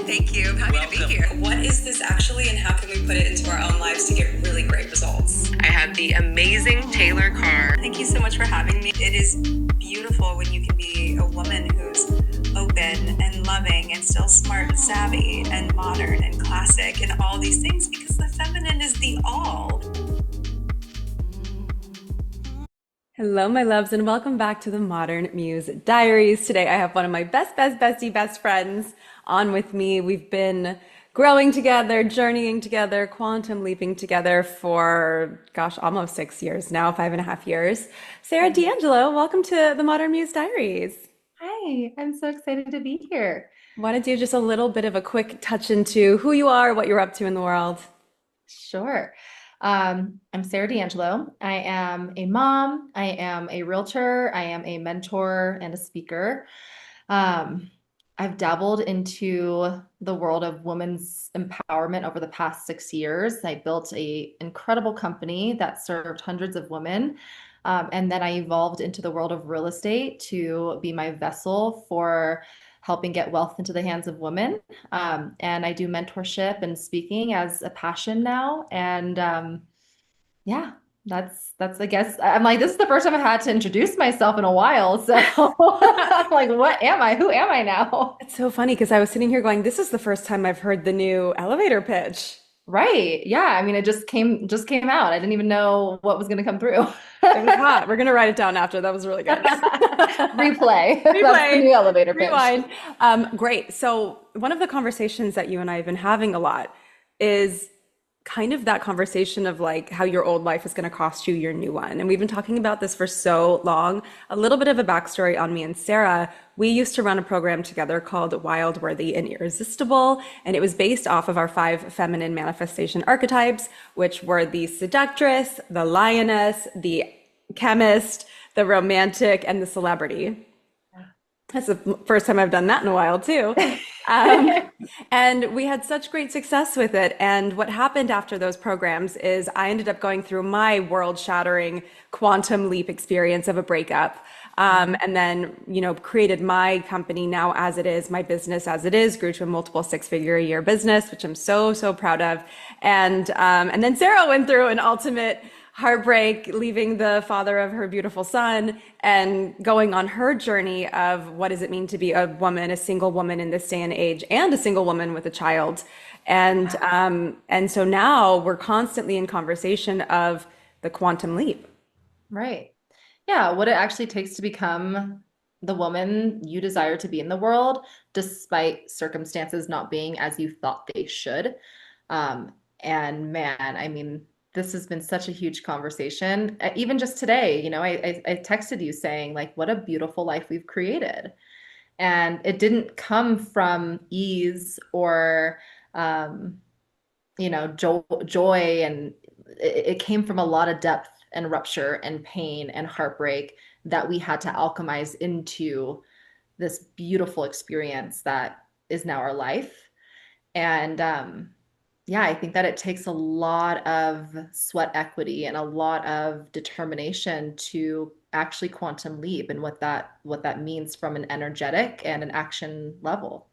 Thank you. I'm happy to be here. What is this actually, and how can we put it into our own lives to get really great results? I have the amazing Taylor Carr. Thank you so much for having me. It is beautiful when you can be a woman who's open and loving and still smart and savvy and modern and classic and all these things, because the feminine is the all. Hello, my loves, and welcome back to the Modern Muse Diaries. Today, I have one of my best friends on with me. We've been growing together, journeying together, quantum leaping together for, gosh, almost 6 years now, 5.5 years. Sarah D'Angelo, welcome to the Modern Muse Diaries. Hi, I'm so excited to be here. Want to do just a little bit of a quick touch into who you are, what you're up to in the world? Sure. I'm Sarah D'Angelo. I am a mom, I am a realtor, I am a mentor and a speaker. Um, I've dabbled into the world of women's empowerment over the past 6 years. I built a incredible company that served hundreds of women. And then I evolved into the world of real estate to be my vessel for helping get wealth into the hands of women. And I do mentorship and speaking as a passion now. And yeah, that's I guess I'm like, this is the first time I've had to introduce myself in a while. So I'm like, what am I? Who am I now? It's so funny because I was sitting here going, this is the first time I've heard the new elevator pitch. Right. Yeah. I mean, it just came out. I didn't even know what was going to come through. It was hot. We're gonna write it down after. That was really good. Replay. That's the Replay, new elevator pitch. rewind. Great. So one of the conversations that you and I have been having a lot is kind of that conversation of like how your old life is going to cost you your new one. And we've been talking about this for so long. A little bit of a backstory on me and Sarah. We used to run a program together called Wild, Worthy, and Irresistible. And it was based off of our 5 feminine manifestation archetypes, which were the seductress, the lioness, the chemist, the romantic, and the celebrity. That's the first time I've done that in a while too. Um, and we had such great success with it. And what happened after those programs is I ended up going through my world-shattering quantum leap experience of a breakup. And then, created my company now as it is, my business as it is, grew to a multiple six-figure a year business, which I'm so, so proud of. And then Sarah went through an ultimate heartbreak, leaving the father of her beautiful son and going on her journey of what does it mean to be a woman, a single woman in this day and age, and a single woman with a child. And so now we're constantly in conversation of the quantum leap. Right. Yeah, what it actually takes to become the woman you desire to be in the world, despite circumstances not being as you thought they should. And man, I mean, this has been such a huge conversation. Even just today, I texted you saying, like, what a beautiful life we've created. And it didn't come from ease or, um, joy. And it came from a lot of depth and rupture and pain and heartbreak that we had to alchemize into this beautiful experience that is now our life. And yeah, I think that it takes a lot of sweat equity and a lot of determination to actually quantum leap and what that means from an energetic and an action level.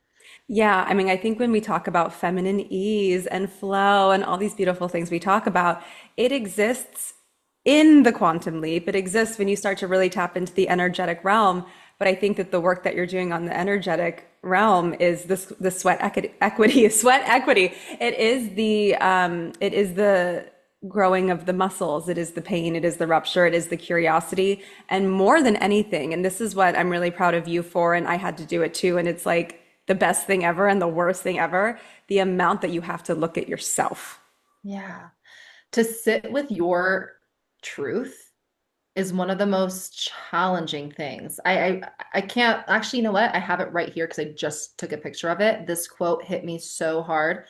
Yeah, I mean, I think when we talk about feminine ease and flow and all these beautiful things we talk about, it exists in the quantum leap. It exists when you start to really tap into the energetic realm. But I think that the work that you're doing on the energetic realm is this the equity, sweat equity. It is the growing of the muscles. It is the pain. It is the rupture. It is the curiosity. And more than anything, and this is what I'm really proud of you for, and I had to do it too. And it's like the best thing ever and the worst thing ever, the amount that you have to look at yourself. Yeah. To sit with your truth is one of the most challenging things. I can't actually, you know what? I have it right here because I just took a picture of it. This quote hit me so hard.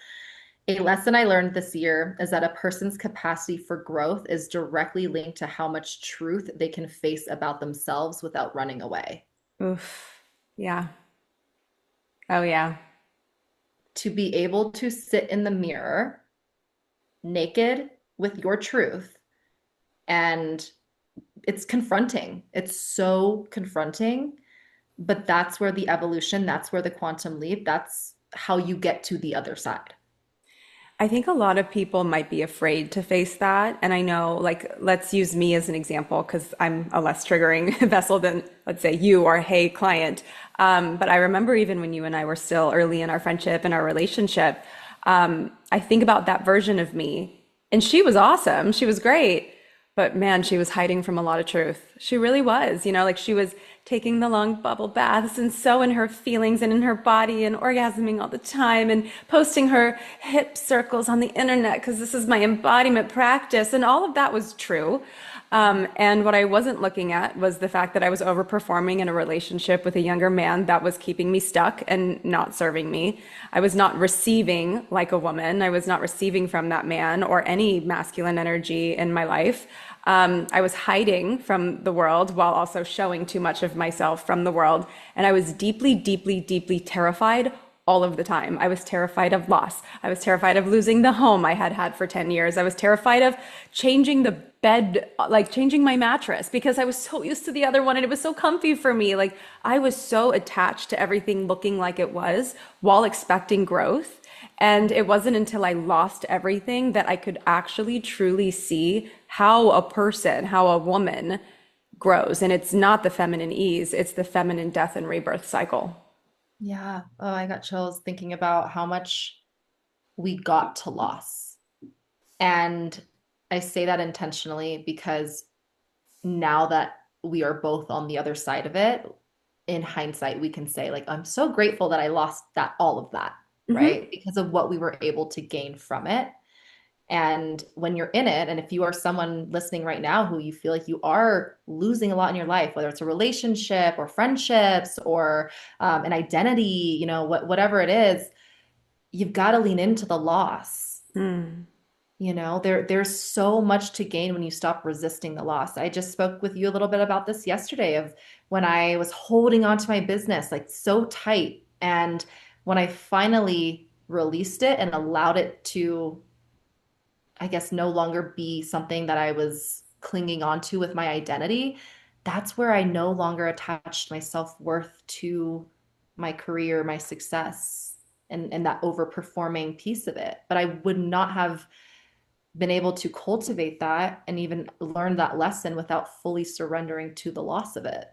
A lesson I learned this year is that a person's capacity for growth is directly linked to how much truth they can face about themselves without running away. Oof. Yeah. Oh, yeah. To be able to sit in the mirror naked with your truth, and it's confronting. It's so confronting, But that's where the evolution, that's where the quantum leap, that's how you get to the other side. I think a lot of people might be afraid to face that. And I know, like, let's use me as an example because I'm a less triggering vessel than, let's say, you or hey, client. But I remember even when you and I were still early in our friendship and our relationship, I think about that version of me. And she was awesome. She was great. But man, she was hiding from a lot of truth. She really was, like she was taking the long bubble baths and so in her feelings and in her body and orgasming all the time and posting her hip circles on the internet because this is my embodiment practice. And all of that was true. And what I wasn't looking at was the fact that I was overperforming in a relationship with a younger man that was keeping me stuck and not serving me. I was not receiving like a woman. I was not receiving from that man or any masculine energy in my life. I was hiding from the world while also showing too much of myself from the world. And I was deeply, deeply, deeply terrified all of the time. I was terrified of loss. I was terrified of losing the home I had had for 10 years. I was terrified of changing the bed, like changing my mattress because I was so used to the other one and it was so comfy for me. Like I was so attached to everything looking like it was while expecting growth. And it wasn't until I lost everything that I could actually truly see how a person, how a woman grows. And it's not the feminine ease, it's the feminine death and rebirth cycle. Yeah. Oh, I got chills thinking about how much we got to loss. And I say that intentionally because now that we are both on the other side of it, in hindsight, we can say, like, I'm so grateful that I lost that, all of that, Hmm. right? Because of what we were able to gain from it. And when you're in it, and if you are someone listening right now who you feel like you are losing a lot in your life, whether it's a relationship or friendships or an identity, whatever it is, you've got to lean into the loss. Mm. There's so much to gain when you stop resisting the loss. I just spoke with you a little bit about this yesterday of when I was holding on to my business like so tight. And when I finally released it and allowed it to, I guess, no longer be something that I was clinging onto with my identity, that's where I no longer attached my self-worth to my career, my success, and that overperforming piece of it. But I would not have been able to cultivate that and even learn that lesson without fully surrendering to the loss of it.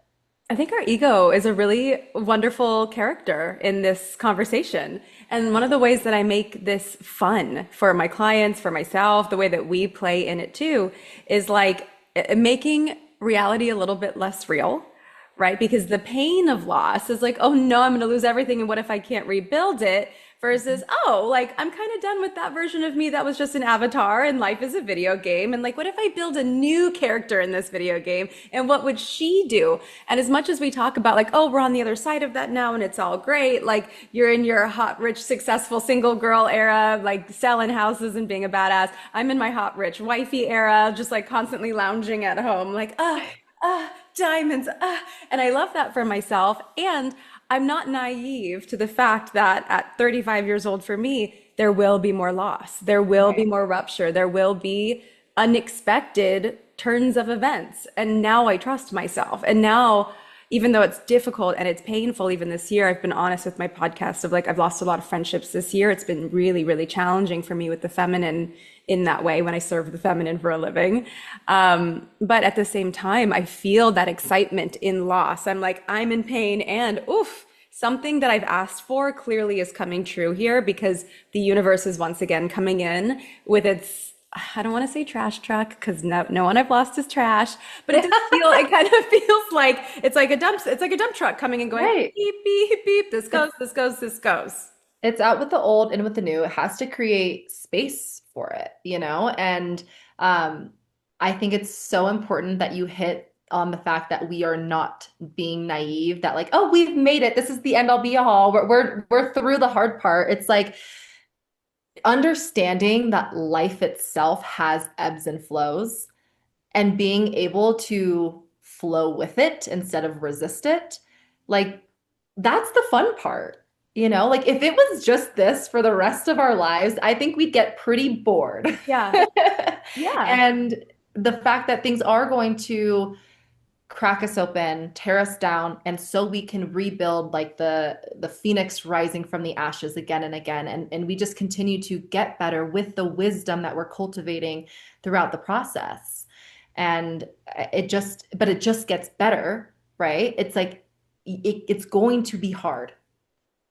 I think our ego is a really wonderful character in this conversation. And one of the ways that I make this fun for my clients, for myself, the way that we play in it too, is like making reality a little bit less real, right? Because the pain of loss is like, oh no, I'm going to lose everything. And what if I can't rebuild it? Versus, oh, like I'm kind of done with that version of me that was just an avatar and life is a video game. And like, what if I build a new character in this video game? And what would she do? And as much as we talk about like, oh, we're on the other side of that now and it's all great, like you're in your hot, rich, successful single girl era, like selling houses and being a badass. I'm in my hot, rich, wifey era, just like constantly lounging at home, like, diamonds. And I love that for myself. And I'm not naive to the fact that at 35 years old for me, there will be more loss. There will be Right. more rupture. There will be unexpected turns of events. And now I trust myself. And now, even though it's difficult and it's painful, even this year, I've been honest with my podcast of like, I've lost a lot of friendships this year. It's been really, really challenging for me with the feminine in that way when I serve the feminine for a living. But at the same time, I feel that excitement in loss. I'm like, I'm in pain and oof, something that I've asked for clearly is coming true here because the universe is once again coming in with its I don't want to say trash truck because no one I've lost is trash, but it kind of feels like it's like a dump truck coming and going Right. beep, beep, beep. This goes, It's this goes, this goes. it's out with the old, in with the new. It has to create space for it. And um, I think it's so important that you hit on the fact that we are not being naive, that like, oh, we've made it. This is the end all be all. We're through the hard part. It's like understanding that life itself has ebbs and flows and being able to flow with it instead of resist it. Like that's the fun part. Like if it was just this for the rest of our lives, I think we'd get pretty bored. Yeah. Yeah. And the fact that things are going to crack us open, tear us down, and so we can rebuild like the phoenix rising from the ashes again and again. And we just continue to get better with the wisdom that we're cultivating throughout the process. And it just gets better, right? It's like it's going to be hard.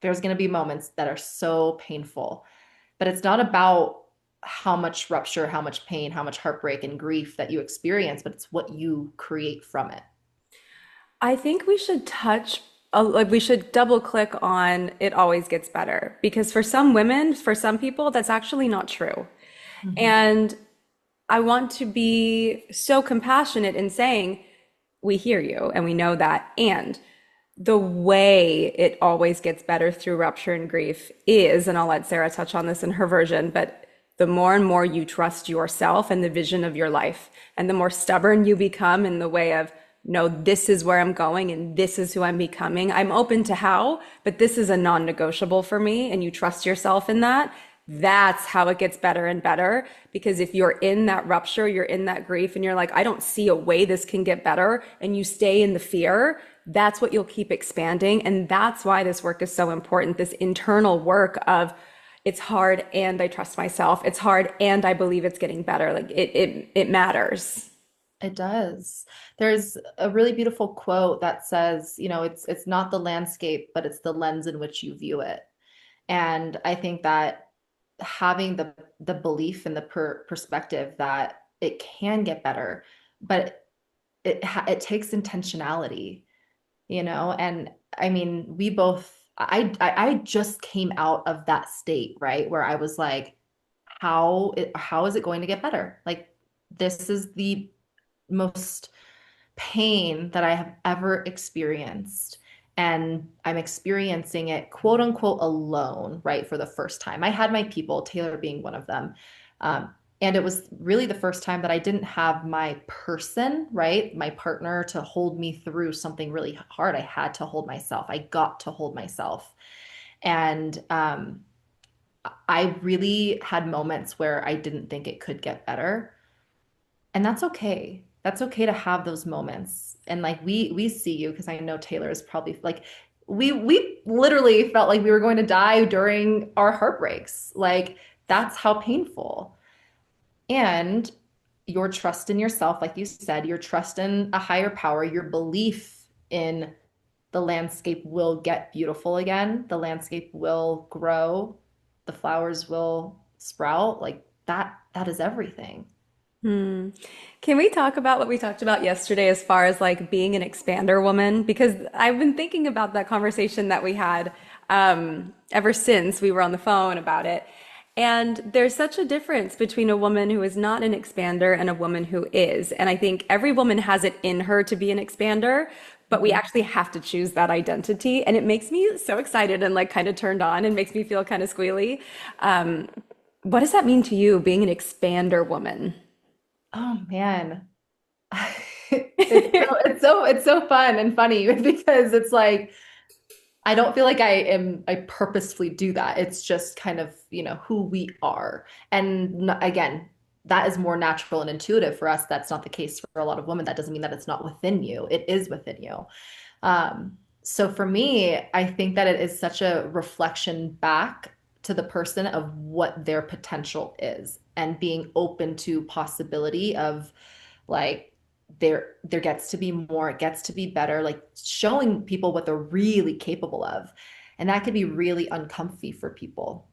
There's going to be moments that are so painful, but it's not about how much rupture, how much pain, how much heartbreak and grief that you experience, but it's what you create from it. I think we should like we should double click on it always gets better because for some women, for some people, that's actually not true. Mhm. And I want to be so compassionate in saying, we hear you and we know that. And the way it always gets better through rupture and grief is, and I'll let Sarah touch on this in her version, but the more and more you trust yourself and the vision of your life, and the more stubborn you become in the way of, no, this is where I'm going and this is who I'm becoming. I'm open to how, but this is a non-negotiable for me. And you trust yourself in that. That's how it gets better and better. Because if you're in that rupture, you're in that grief, and you're like, I don't see a way this can get better, and you stay in the fear, that's what you'll keep expanding. And that's why this work is so important. This internal work of it's hard and I trust myself. It's hard and I believe it's getting better. Like it matters. It does. There's a really beautiful quote that says, it's not the landscape, but it's the lens in which you view it. And I think that having the belief and the perspective that it can get better, but it takes intentionality, And I mean, we both. I just came out of that state, right, where I was like, how is it going to get better? Like this is the most pain that I have ever experienced. And I'm experiencing it, quote unquote, alone, right? For the first time. I had my people, Taylor being one of them. And it was really the first time that I didn't have my person, right? My partner to hold me through something really hard. I had to hold myself. I got to hold myself. And I really had moments where I didn't think it could get better. And that's okay. That's okay to have those moments. And like we see you because I know Taylor is probably like we literally felt like we were going to die during our heartbreaks. Like that's how painful. And your trust in yourself, like you said, your trust in a higher power, your belief in the landscape will get beautiful again. The landscape will grow. The flowers will sprout. Like that is everything. Hmm. Can we talk about what we talked about yesterday as far as like being an expander woman? Because I've been thinking about that conversation that we had ever since we were on the phone about it. And there's such a difference between a woman who is not an expander and a woman who is. And I think every woman has it in her to be an expander, but we Mhm. actually have to choose that identity. And it makes me so excited and like kind of turned on and makes me feel kind of squealy. Um, what does that mean to you, being an expander woman? Oh man. It's so fun and funny because it's like I don't feel like I purposefully do that. It's just kind of, who we are. And again, that is more natural and intuitive for us. That's not the case for a lot of women. That doesn't mean that it's not within you. It is within you. So for me, I think that it is such a reflection back to the person of what their potential is and being open to possibility of like there gets to be more, it gets to be better, like showing people what they're really capable of. And that could be really uncomfy for people.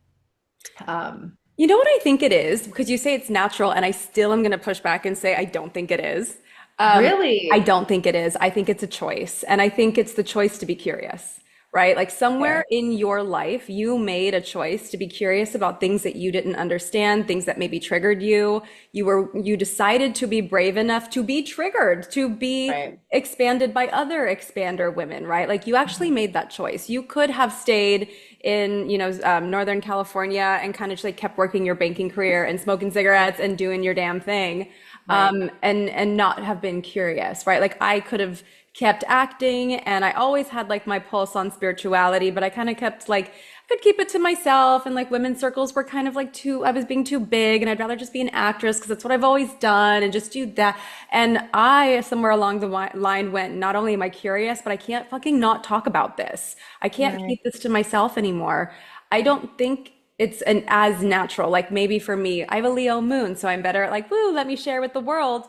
Um, You know what I think it is? Because you say it's natural, and I still am going to push back and say I don't think it is. Um, I really? don't think it is. I think it's a choice. And I think it's the choice to be curious, right? Like somewhere Fair. in your life, you made a choice to be curious about things that you didn't understand, things that maybe triggered you. You decided to be brave enough to be triggered, to be Right. expanded by other expander women, right? Like you actually made that choice. You could have stayed in, Northern California and kind of just like kept working your banking career and smoking cigarettes and doing your damn thing, Right. and not have been curious, right? Like I could have kept acting, and I always had like my pulse on spirituality, but I kind of kept like, I could keep it to myself, and like women's circles were kind of like too, I was being too big, and I'd rather just be an actress because that's what I've always done and just do that. And I, somewhere along the line, went, not only am I curious, but I can't fucking not talk about this. I can't Right. keep this to myself anymore. I don't think it's an as natural. Like maybe for me, I have a Leo moon, so I'm better at like, woo, let me share with the world.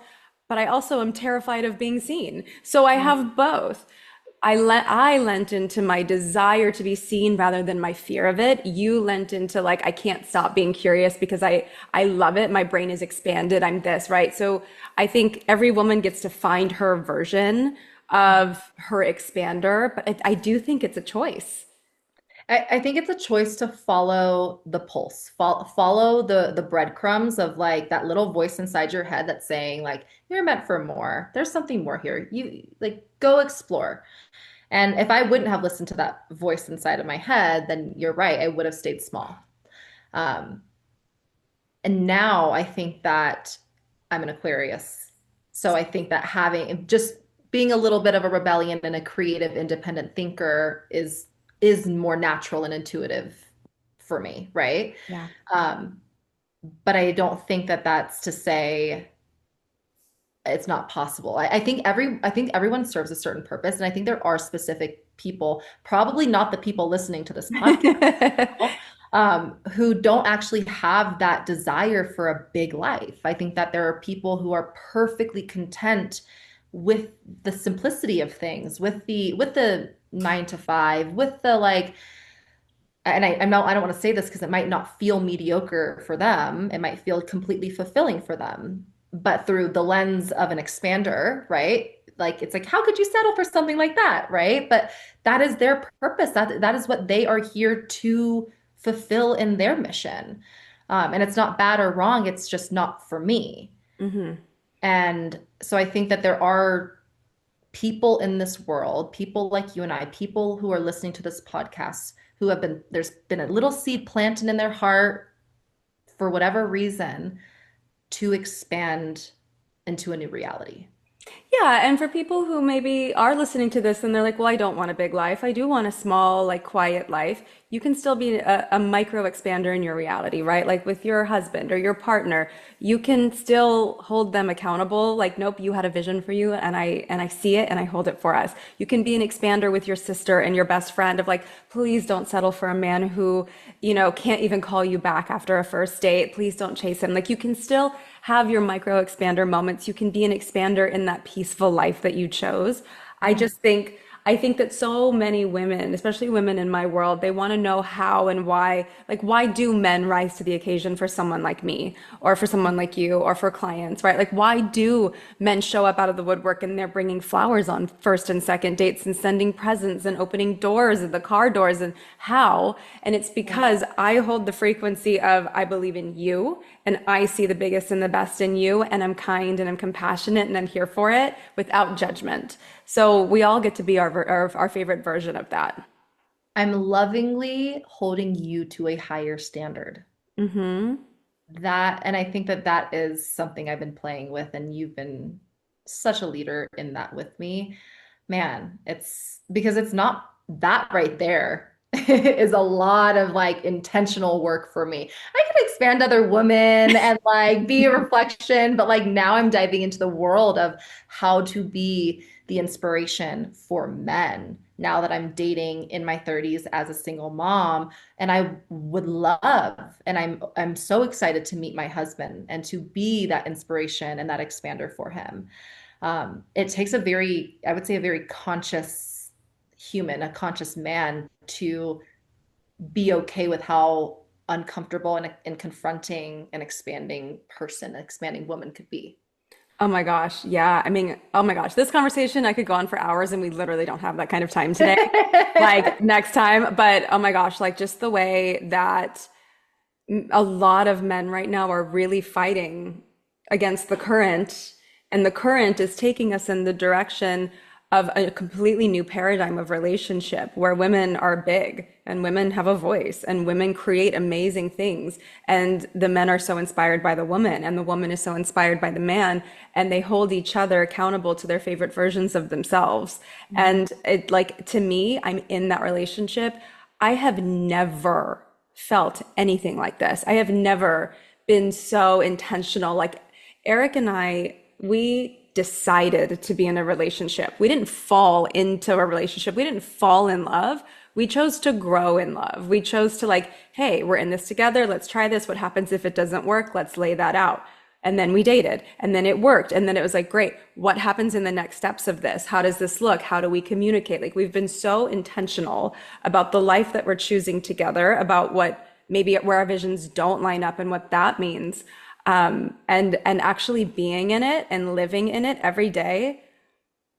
But I also am terrified of being seen. So I have both. I lent into my desire to be seen rather than my fear of it. You lent into like I can't stop being curious because I love it. My brain is expanded. I'm this, right? So I think every woman gets to find her version of her expander, but I do think it's a choice. I think it's a choice to follow the pulse, follow the breadcrumbs of like that little voice inside your head that's saying like you're meant for more. There's something more here. You like go explore. And if I wouldn't have listened to that voice inside of my head, then you're right, I would have stayed small. Um, and now I think that I'm an Aquarius. So I think that having just being a little bit of a rebellion and a creative independent thinker is more natural and intuitive for me, right? Yeah. Um, but I don't think that that's to say it's not possible. I think everyone serves a certain purpose, and I think there are specific people, probably not the people listening to this podcast, who don't actually have that desire for a big life. I think that there are people who are perfectly content with the simplicity of things, with the 9 to 5, with the like, and I don't want to say this because it might not feel mediocre for them. It might feel completely fulfilling for them, but through the lens of an expander, right? Like it's like, how could you settle for something like that, right? But that is their purpose. That is what they are here to fulfill in their mission. And it's not bad or wrong. It's just not for me. Hmm. And so I think that there are people in this world, people like you and I, people who are listening to this podcast, who have been, there's been a little seed planted in their heart for whatever reason to expand into a new reality. Yeah, and for people who maybe are listening to this and they're like, well, I don't want a big life. I do want a small, like quiet life. You can still be a micro expander in your reality, right? Like with your husband or your partner, you can still hold them accountable. Like, nope, you had a vision for you and I see it and I hold it for us. You can be an expander with your sister and your best friend of like, please don't settle for a man who, can't even call you back after a first date. Please don't chase him. Like you can still have your micro expander moments. You can be an expander in that peaceful life that you chose. I Yeah. just think I think that so many women, especially women in my world, they want to know how and why, like why do men rise to the occasion for someone like me or for someone like you or for clients, right? Like why do men show up out of the woodwork and they're bringing flowers on first and second dates and sending presents and opening doors and the car doors and how? And it's because I hold the frequency of I believe in you and I see the biggest and the best in you and I'm kind and I'm compassionate and I'm here for it without judgment. So we all get to be our favorite version of that. I'm lovingly holding you to a higher standard. Hmm. That, and I think that that is something I've been playing with, and you've been such a leader in that with me. Man, it's because it's not that right there is a lot of like intentional work for me. I could expand other women and like be a reflection, but like now I'm diving into the world of how to be the inspiration for men now that I'm dating in my 30s as a single mom. And I would love, and I'm so excited to meet my husband and to be that inspiration and that expander for him. It takes a very, I would say, a very conscious human, a conscious man to be okay with how uncomfortable and confronting an expanding person, an expanding woman could be. Oh my gosh. Yeah. I mean, oh my gosh. This conversation, I could go on for hours and we literally don't have that kind of time today. Like next time. But oh my gosh, like just the way that a lot of men right now are really fighting against the current, and the current is taking us in the direction of a completely new paradigm of relationship where women are big and women have a voice and women create amazing things. And the men are so inspired by the woman and the woman is so inspired by the man, and they hold each other accountable to their favorite versions of themselves. And it, like, to me, I'm in that relationship. I have never felt anything like this. I have never been so intentional. Like, Eric and I, we decided to be in a relationship. We didn't fall into a relationship. We didn't fall in love. We chose to grow in love. We chose to, like, hey, we're in this together. Let's try this. What happens if it doesn't work? Let's lay that out. And then we dated, and then it worked. And then it was like, great, what happens in the next steps of this? How does this look? How do we communicate? Like, we've been so intentional about the life that we're choosing together, about what maybe where our visions don't line up and what that means. And actually being in it and living in it every day.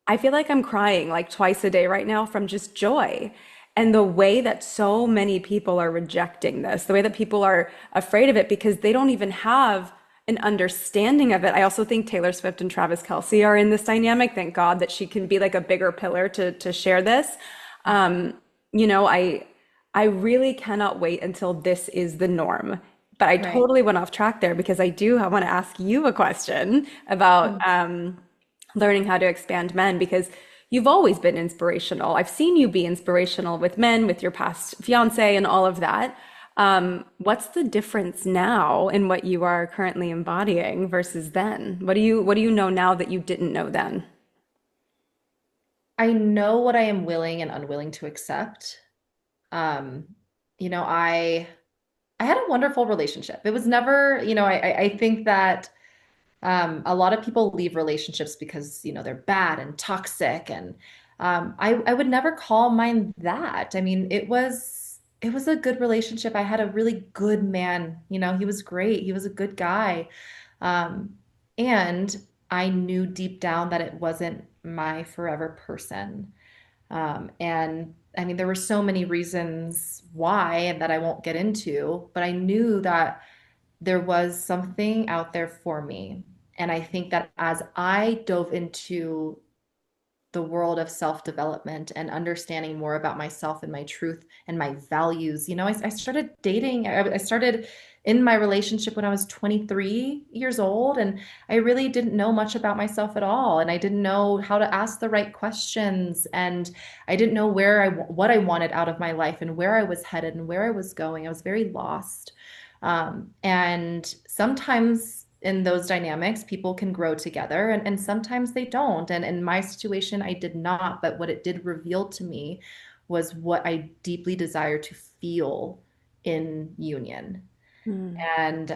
I feel like I'm crying like twice a day right now from just joy. And the way that so many people are rejecting this, the way that people are afraid of it because they don't even have an understanding of it. I also think Taylor Swift and Travis Kelce are in this dynamic. Thank God that she can be like a bigger pillar to share this. You know, I really cannot wait until this is the norm. But I Right. totally went off track there because I want to ask you a question about learning how to expand men, because you've always been inspirational. I've seen you be inspirational with men, with your past fiance and all of that. What's the difference now in what you are currently embodying versus then? What do you know now that you didn't know then? I know what I am willing and unwilling to accept. Um, you know, I had a wonderful relationship. It was never, I think that a lot of people leave relationships because, they're bad and toxic. And I would never call mine that. I mean, it was a good relationship. I had a really good man. He was great. He was a good guy. Um, and I knew deep down that it wasn't my forever person. And I mean, there were so many reasons why that I won't get into, but I knew that there was something out there for me. And I think that as I dove into the world of self-development and understanding more about myself and my truth and my values. I started dating. I started in my relationship when I was 23 years old, and I really didn't know much about myself at all. And I didn't know how to ask the right questions. And I didn't know what I wanted out of my life and where I was headed and where I was going. I was very lost. And sometimes in those dynamics, people can grow together and sometimes they don't. And in my situation, I did not. But what it did reveal to me was what I deeply desire to feel in union. Hmm. And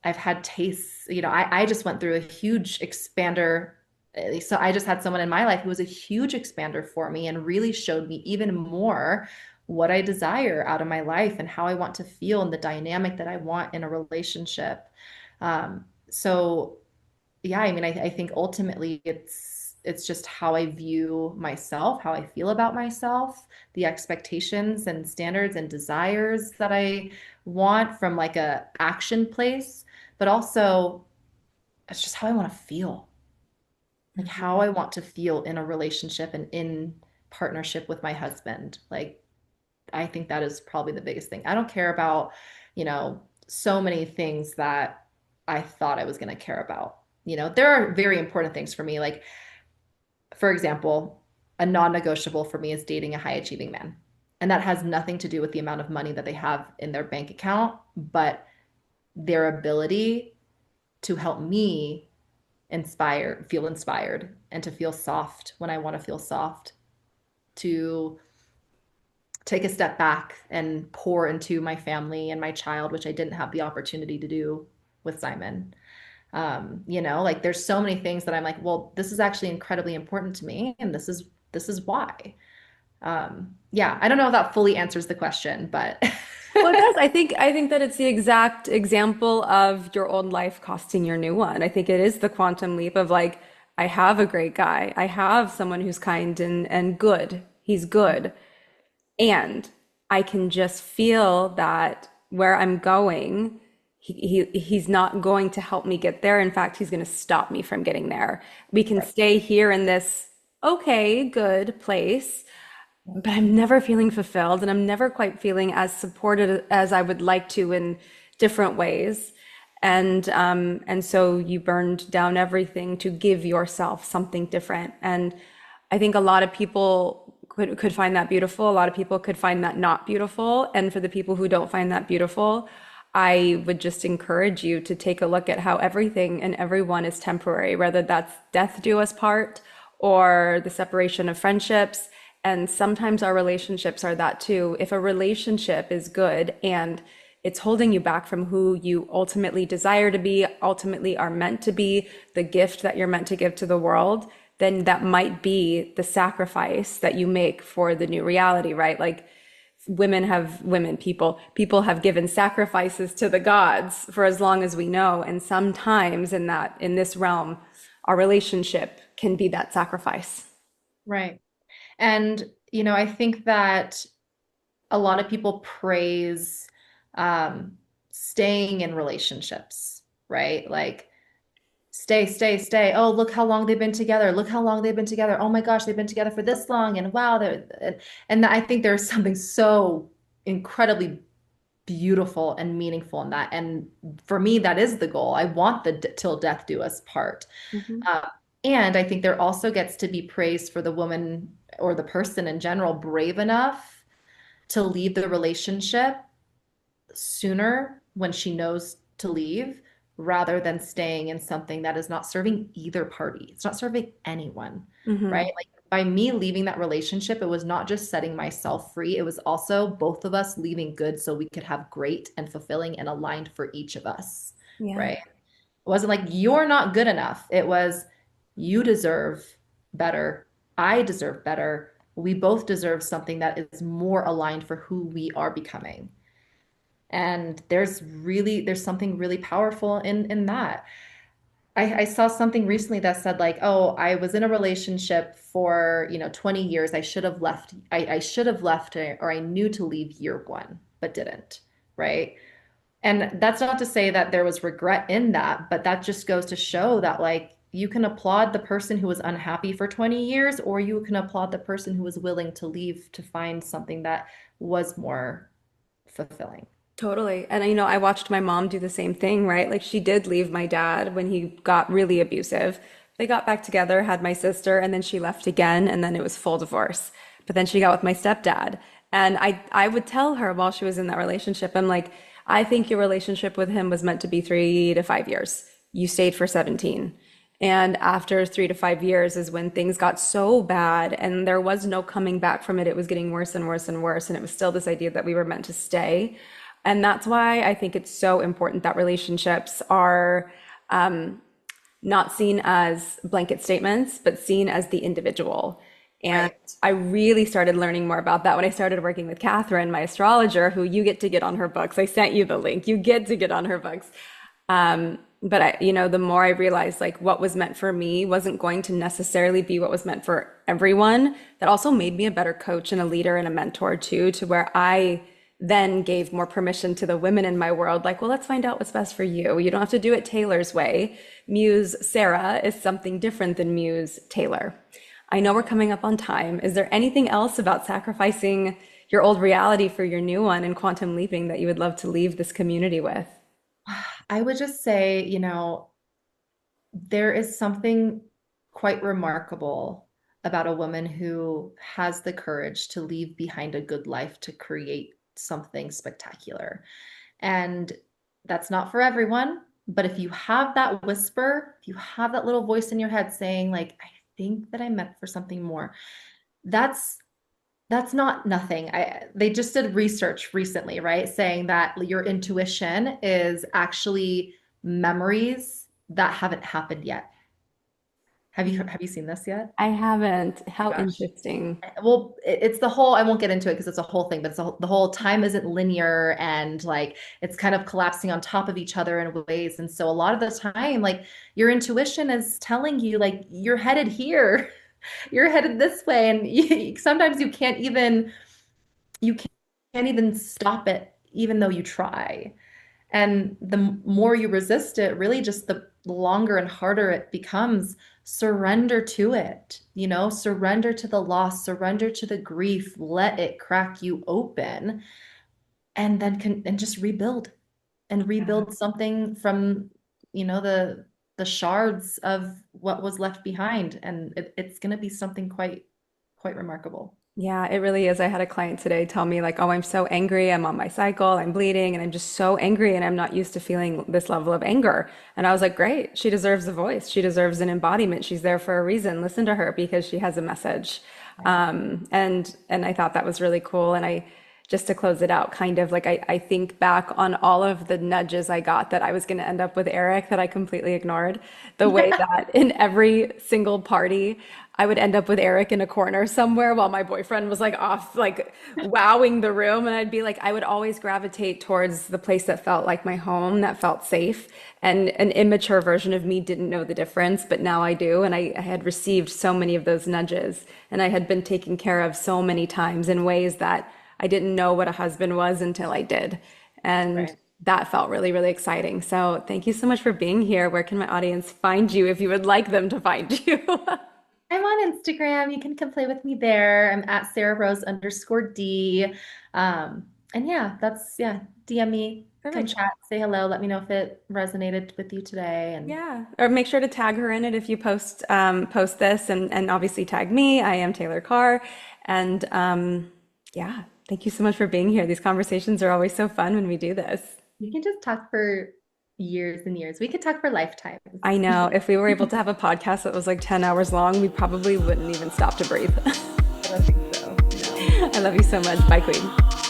I've had tastes, I just went through a huge expander. So I just had someone in my life who was a huge expander for me and really showed me even more what I desire out of my life and how I want to feel and the dynamic that I want in a relationship. So yeah, I mean, I think ultimately it's just how I view myself, how I feel about myself, the expectations and standards and desires that I want from like a action place, but also it's just how I want to feel, like how I want to feel in a relationship and in partnership with my husband. Like I think that is probably the biggest thing. I don't care about, so many things that I thought I was going to care about. There are very important things for me. Like, for example, a non-negotiable for me is dating a high-achieving man. And that has nothing to do with the amount of money that they have in their bank account, but their ability to help me feel inspired, and to feel soft when I want to feel soft, to take a step back and pour into my family and my child, which I didn't have the opportunity to do with Simon. Like there's so many things that I'm like, well, this is actually incredibly important to me, and this is why. Yeah, I don't know if that fully answers the question, but Well, it does. I think that it's the exact example of your old life costing your new one. I think it is the quantum leap of like, I have a great guy. I have someone who's kind and good. He's good. And I can just feel that where I'm going, he's not going to help me get there. In fact, he's going to stop me from getting there. We can stay here in this okay, good place, but I'm never feeling fulfilled and I'm never quite feeling as supported as I would like to in different ways. And so you burned down everything to give yourself something different. And I think a lot of people could find that beautiful. A lot of people could find that not beautiful. And for the people who don't find that beautiful, I would just encourage you to take a look at how everything and everyone is temporary, whether that's death do us part or the separation of friendships. And sometimes our relationships are that too. If a relationship is good and it's holding you back from who you ultimately desire to be, ultimately are meant to be, the gift that you're meant to give to the world, then that might be the sacrifice that you make for the new reality, right? Like people have given sacrifices to the gods for as long as we know. And sometimes in this realm, our relationship can be that sacrifice. Right. And, I think that a lot of people praise staying in relationships, right? Like, stay, stay, stay. Oh, look how long they've been together. Look how long they've been together. Oh my gosh, they've been together for this long. And wow, and I think there's something so incredibly beautiful and meaningful in that. And for me, that is the goal. I want the till death do us part. Mhm. Uh, and I think there also gets to be praise for the woman or the person in general brave enough to leave the relationship sooner when she knows to leave rather than staying in something that is not serving either party. It's not serving anyone, right? Mhm. Like by me leaving that relationship, it was not just setting myself free, it was also both of us leaving good so we could have great and fulfilling and aligned for each of us, Yeah. right? It wasn't like you're not good enough. It was you deserve better. I deserve better. We both deserve something that is more aligned for who we are becoming. And there's something really powerful in that. I saw something recently that said like, oh, I was in a relationship for, 20 years. I should have left or I knew to leave year one, but didn't. Right. And that's not to say that there was regret in that, but that just goes to show that like you can applaud the person who was unhappy for 20 years, or you can applaud the person who was willing to leave to find something that was more fulfilling. Totally. And I watched my mom do the same thing, right? Like she did leave my dad when he got really abusive. They got back together, had my sister, and then she left again, and then it was full divorce. But then she got with my stepdad. And I would tell her while she was in that relationship, I'm like, I think your relationship with him was meant to be 3 to 5 years. You stayed for 17. And after 3 to 5 years is when things got so bad and there was no coming back from it. It was getting worse and worse and worse. And it was still this idea that we were meant to stay. And that's why I think it's so important that relationships are not seen as blanket statements, but seen as the individual. And Right. I really started learning more about that when I started working with Catherine, my astrologer, who you get to get on her books. I sent you the link. You get to get on her books. But the more I realized like what was meant for me wasn't going to necessarily be what was meant for everyone, that also made me a better coach and a leader and a mentor too, to where I then gave more permission to the women in my world, like, well, let's find out what's best for you. You don't have to do it Taylor's way. Muse Sarah is something different than Muse Taylor. I know we're coming up on time. Is there anything else about sacrificing your old reality for your new one and quantum leaping that you would love to leave this community with? I would just say, there is something quite remarkable about a woman who has the courage to leave behind a good life to create something spectacular. And that's not for everyone, but if you have that whisper, if you have that little voice in your head saying like, I think that I'm meant for something more, that's that's not nothing. They just did research recently, right? Saying that your intuition is actually memories that haven't happened yet. Have you seen this yet? I haven't. How Gosh. interesting. Well, it's the whole, I won't get into it because it's a whole thing, but the whole time isn't linear and like it's kind of collapsing on top of each other in ways. And so a lot of the time, like your intuition is telling you like you're headed here, you're headed this way. And sometimes you can't even stop it, even though you try. And the more you resist it, really just the longer and harder it becomes. surrender to it, surrender to the loss, surrender to the grief, let it crack you open, and then and just rebuild and Yeah. rebuild something from, the shards of what was left behind. And it's going to be something quite remarkable. Yeah, it really is. I had a client today tell me, like, oh, I'm so angry. I'm on my cycle. I'm bleeding and I'm just so angry and I'm not used to feeling this level of anger. And I was like, great. She deserves a voice. She deserves an embodiment. She's there for a reason. Listen to her because she has a message. Right. And I thought that was really cool. And I just to close it out, kind of like I think back on all of the nudges I got that I was going to end up with Eric that I completely ignored. The way that in every single party, I would end up with Eric in a corner somewhere while my boyfriend was like off, like wowing the room. And I'd be like, I would always gravitate towards the place that felt like my home, that felt safe. And an immature version of me didn't know the difference, but now I do. And I had received so many of those nudges, and I had been taken care of so many times in ways that I didn't know what a husband was until I did. And Right. that felt really, really exciting. So thank you so much for being here. Where can my audience find you if you would like them to find you? I'm on Instagram. You can come play with me there. I'm at Sarah Rose _D. And yeah, yeah, DM me, come Perfect. chat, say hello, let me know if it resonated with you today. And Yeah. Or make sure to tag her in it if you post this, and obviously tag me. I am Taylor Carr. And yeah, thank you so much for being here. These conversations are always so fun when we do this. we can just talk for years and years. We could talk for lifetimes. I know if we were able to have a podcast that was like 10 hours long, we probably wouldn't even stop to breathe. I don't think so. No. I love you so much. Bye, Queen.